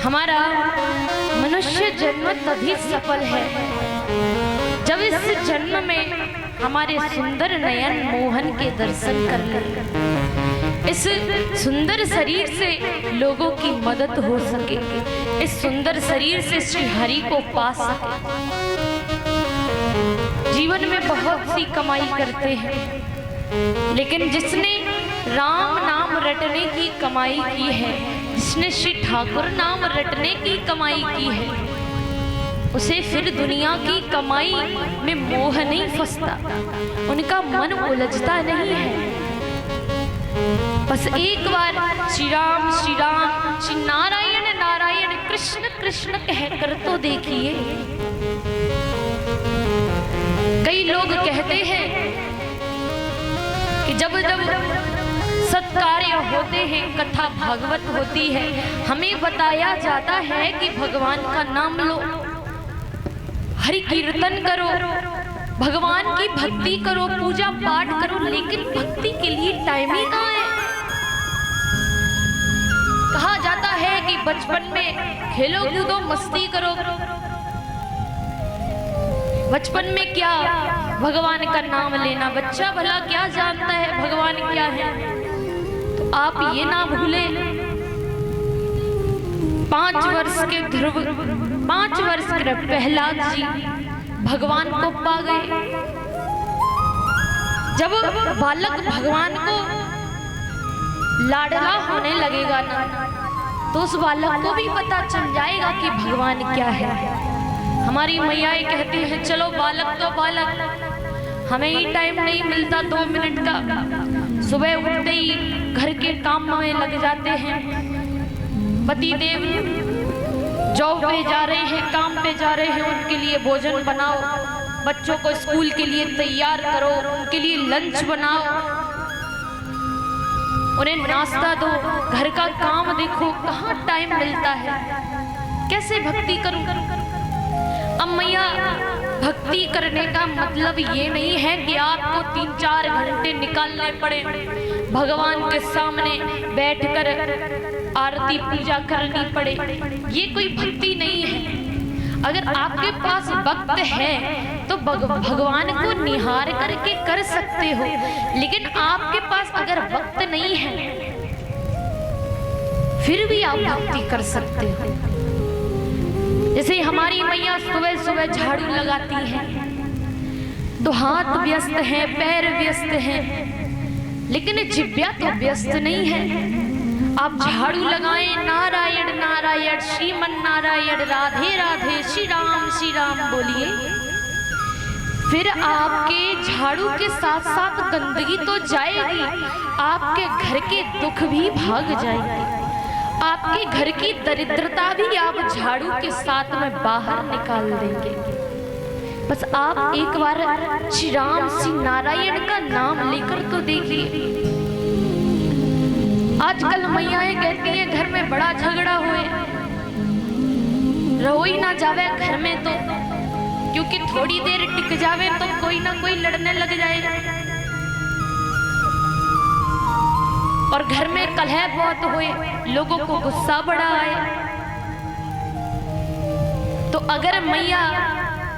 हमारा मनुष्य जन्म तभी सफल है जब इस जन्म में हमारे सुंदर नयन मोहन के दर्शन कर ले। इस सुंदर शरीर से लोगों की मदद हो सके, इस सुंदर शरीर से श्री हरि को पा सके। जीवन में बहुत सी कमाई करते हैं, लेकिन जिसने राम नाम रटने की कमाई की है, जिसने श्री ठाकुर नाम रटने की कमाई की है, उसे फिर दुनिया की कमाई में मोह नहीं फंसता, उनका मन उलझता नहीं है। बस एक बार श्री राम श्री नारायण नारायण कृष्ण कृष्ण कहकर तो देखिए। कई लोग कहते हैं कि जब जब सत्कार्य होते हैं, कथा भागवत होती है, हमें बताया जाता है कि भगवान का नाम लो, हरि कीर्तन करो, भगवान की भक्ति करो, पूजा पाठ करो, लेकिन भक्ति के लिए टाइम ही कहाँ है। कहा जाता है कि बचपन में खेलो कूदो मस्ती करो, बचपन में क्या भगवान का नाम लेना, बच्चा भला क्या जानता है भगवान क्या है। तो आप ये ना भूले, 5 वर्ष के ध्रुव, 5 वर्ष के प्रहलाद जी भगवान को पा गए। जब बालक भगवान को लाडला होने लगेगा ना, तो उस बालक को भी पता चल जाएगा कि भगवान क्या है। हमारी मैयाएं कहती हैं चलो बालक तो बालक, हमें ही टाइम नहीं मिलता 2 मिनट का। सुबह उठते ही घर के काम में लग जाते हैं, पति देव जॉब पे जा रहे हैं, काम पे जा रहे हैं, उनके लिए भोजन बनाओ, बच्चों को स्कूल के लिए तैयार करो, उनके लिए लंच बनाओ, उन्हें नाश्ता दो, घर का काम देखो, कहाँ टाइम मिलता है, कैसे भक्ति करूं। अब मैया भक्ति करने का मतलब ये नहीं है कि आपको 3-4 घंटे निकालने पड़े, भगवान के सामने बैठकर आरती पूजा करनी पड़े, ये कोई भक्ति नहीं है। अगर आपके पास वक्त है तो भगवान को निहार करके कर सकते हो, लेकिन आपके पास अगर वक्त नहीं है फिर भी आप भक्ति कर सकते हो। जैसे हमारी मैया सुबह सुबह झाड़ू लगाती है तो हाथ व्यस्त है, पैर व्यस्त है, लेकिन जिब्या तो व्यस्त नहीं है। आप झाड़ू लगाएं, नारायण नारायण श्रीमन नारायण राधे राधे श्री राम बोलिए, फिर आपके झाड़ू के साथ साथ गंदगी तो जाएगी, आपके घर के दुख भी भाग जाएंगे, आपके घर की दरिद्रता भी आप झाड़ू के साथ में बाहर निकाल देंगे। बस आप एक बार श्री राम श्री नारायण का नाम लेकर तो देखिए। आजकल मैयाएं कहती हैं घर में बड़ा झगड़ा हुए, रहो ही ना जावे घर में तो, क्योंकि थोड़ी देर टिक जावे तो कोई ना कोई लड़ने लग जाएगा और घर में कलह बहुत हुए, लोगों को गुस्सा बड़ा आए। तो अगर मैया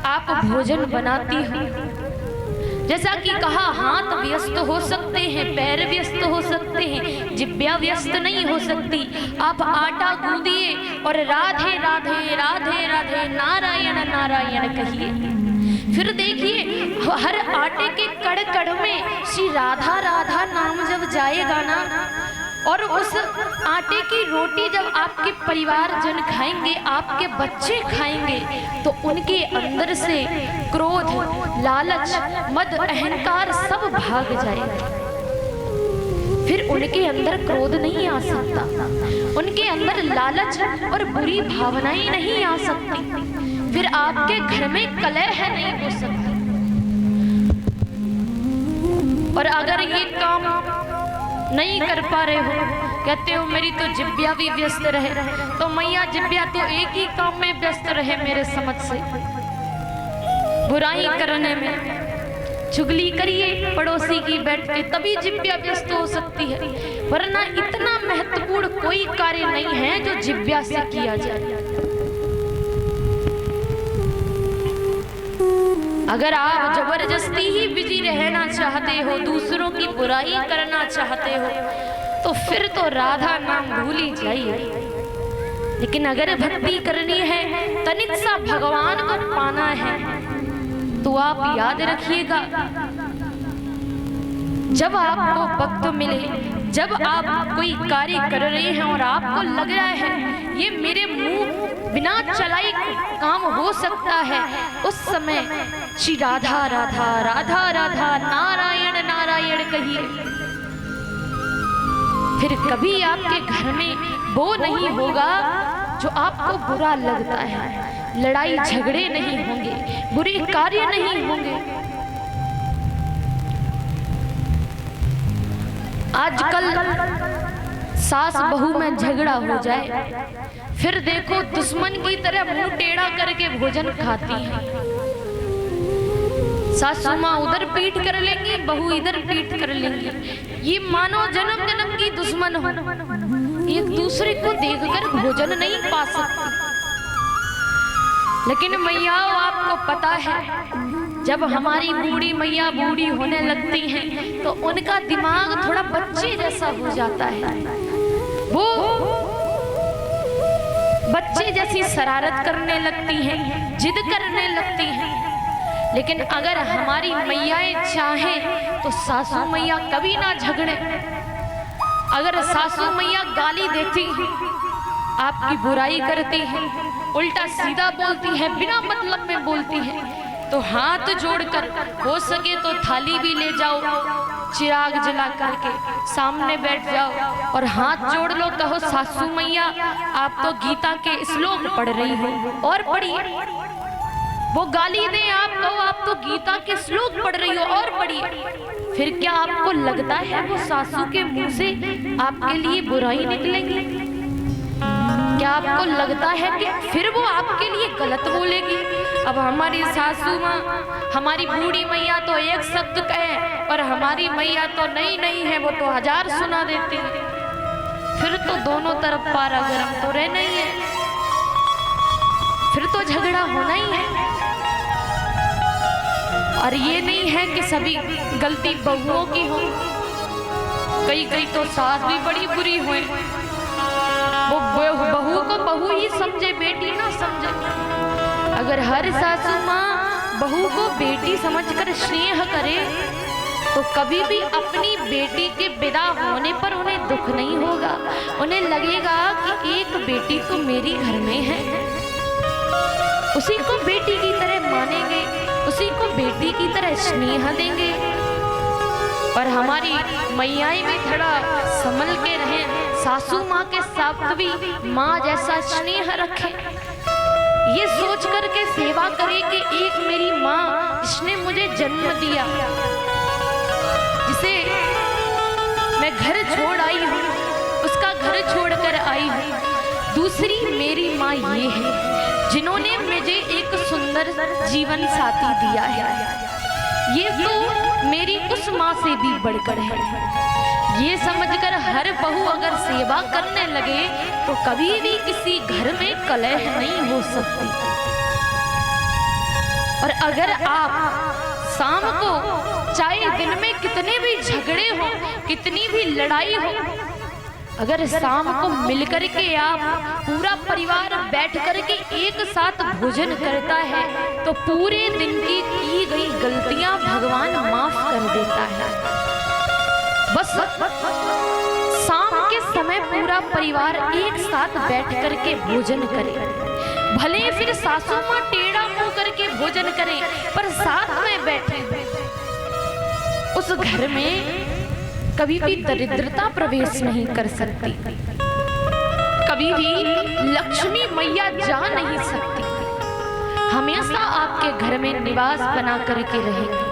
आप भोजन बनाती हो, जैसा कि कहा हाथ व्यस्त हो सकते हैं, पैर व्यस्त हो सकते हैं, जिब्या व्यस्त नहीं हो सकती, आप आटा गूंदिए और राधे राधे राधे राधे नारायण नारायण कहिए। फिर देखिए हर आटे के कड़ कड़ में श्री राधा राधा नाम जब जाएगा ना, और उस आटे की रोटी जब आपके परिवारजन खाएंगे, आपके बच्चे खाएंगे, तो उनके अंदर से क्रोध, लालच, मद, अहंकार सब भाग जाएगा। फिर उनके अंदर क्रोध नहीं आ सकता, उनके अंदर लालच और बुरी भावनाएं नहीं आ सकती, फिर आपके घर में कलह नहीं हो सकती। और अगर ये काम नहीं कर पा रहे हो, कहते हो मेरी तो जिब्या भी व्यस्त रहे, तो मैया जिब्या तो एक ही काम में व्यस्त रहे मेरे समझ से, बुराई करने में, चुगली करिए पड़ोसी की बैठ के, तभी जिब्या व्यस्त हो सकती है, वरना इतना महत्वपूर्ण कोई कार्य नहीं है जो जिब्या से किया जाए। अगर आप जबरदस्ती ही बिजी रहना चाहते हो, दूसरों की बुराई करना चाहते हो, तो फिर तो राधा नाम भूल ही जाइए। लेकिन अगर भक्ति करनी है, तनिक सा भगवान को पाना है, तो आप याद रखिएगा, जब आपको वक्त मिले, जब आप कोई कार्य कर रहे हैं और आपको लग रहा है ये मेरे मुंह बिना चलाई काम हो सकता है, उस समय श्री राधा राधा राधा राधा नारायण नारायण कहिए। फिर कभी आपके घर में वो नहीं होगा जो आपको बुरा लगता है, लड़ाई झगड़े नहीं होंगे, बुरे कार्य नहीं होंगे। आजकल सास बहू में झगड़ा हो जाए, फिर देखो दुश्मन की तरह मुंह टेढ़ा करके भोजन खाती है। सासू माँ उधर पीठ कर लेंगी, बहू इधर पीठ कर लेंगी। ये मानो जन्म जन्म की दुश्मन हो, एक दूसरे को देखकर भोजन नहीं पा सकती। लेकिन मैया आपको पता है, जब हमारी बूढ़ी मैया बूढ़ी होने लगती हैं, तो उनका दिमाग थोड़ा बच्चे जैसा हो जाता है। वो बच्चे जैसी शरारत करने लगती हैं, जिद करने लगती हैं। लेकिन अगर हमारी मैयाएं चाहें तो सासू मैया कभी ना झगड़े। अगर सासू मैया गाली देती हैं, आपकी बुराई करती हैं, उल्टा सीधा बोलती है, बिना मतलब में बोलती है, तो हाथ जोड़कर हो सके तो थाली भी ले जाओ, चिराग जला करके सामने बैठ जाओ और हाथ जोड़ लो, कहो सासू मैया आप तो गीता के श्लोक पढ़ रही हो और पढ़िए। वो गाली दे, आप कहो आप तो गीता के श्लोक पढ़ रही हो और पढ़िए। फिर क्या आपको लगता है वो सासू के मुंह से आपके लिए बुराई निकलेगी? क्या आपको लगता है कि फिर वो आपके लिए गलत बोलेगी? अब हमारी सासू माँ, हमारी बूढ़ी मैया तो एक शब्द कहे और हमारी मैया तो नहीं है, वो तो 1000 सुना देती है। फिर तो दोनों तरफ पारा गरम तो रहना ही है, फिर तो झगड़ा होना ही है। और ये नहीं है कि सभी गलती बहुओं की हो, कई तो सास भी बड़ी बुरी हुई। वो बहू को बहू ही समझे, बेटी ना समझे। अगर हर सासू माँ बहू को बेटी समझकर स्नेह करे, तो कभी भी अपनी बेटी के विदा होने पर उन्हें दुख नहीं होगा। उन्हें लगेगा कि एक बेटी तो मेरी घर में है, उसी को बेटी की तरह मानेंगे, उसी को बेटी की तरह स्नेह देंगे। और हमारी मैयाएं भी थोड़ा संभल के रहें, सासू माँ के साथ भी माँ जैसा स्नेह रखें। ये सोच करके सेवा करे कि एक मेरी माँ, जिसने मुझे जन्म दिया, जिसे मैं घर छोड़ आई हूँ, उसका घर छोड़कर आई हूँ। दूसरी मेरी माँ ये है जिन्होंने मुझे एक सुंदर जीवन साथी दिया है। ये तो मेरी उस माँ से भी बढ़कर है। ये समझकर हर बहू अगर सेवा करने लगे तो कभी भी किसी घर में कलह नहीं हो सकती। और अगर आप शाम को, चाहे दिन में कितने भी झगड़े हो, कितनी भी लड़ाई हो, अगर शाम को मिलकर के आप पूरा परिवार बैठ कर के एक साथ भोजन करता है, तो पूरे दिन की गई गलतियां भगवान माफ कर देता है। बस शाम के समय पूरा परिवार एक साथ बैठ कर के भोजन करे। भले फिर सासू माँ टेढ़ा मुंह करके भोजन करे, पर साथ में बैठे। उस घर में कभी भी दरिद्रता प्रवेश नहीं कर सकती, कभी भी लक्ष्मी मैया जा नहीं सकती। हमेशा आपके घर में निवास बना करके रहेगी,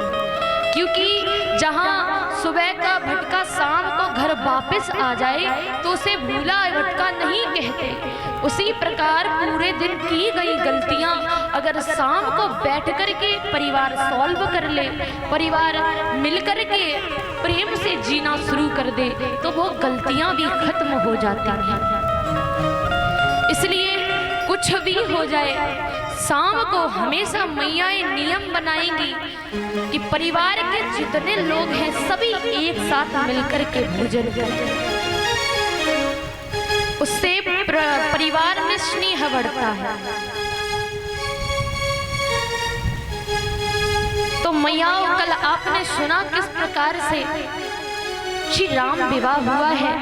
क्योंकि जहां सुबह का भटका शाम को घर वापस आ जाए तो उसे भूला भटका नहीं कहते। उसी प्रकार पूरे दिन की गई गलतियां अगर शाम को बैठ कर के परिवार सॉल्व कर ले, परिवार मिल कर के प्रेम से जीना शुरू कर दे, तो वो गलतियां भी खत्म हो जाती हैं। इसलिए कुछ भी हो जाए, शाम को हमेशा मैयाएं नियम बनाएंगी कि परिवार के जितने लोग हैं सभी एक साथ मिलकर के भोजन करें। उससे परिवार में स्नेह बढ़ता है। तो मैयाओं, कल आपने सुना किस प्रकार से श्री राम विवाह हुआ है।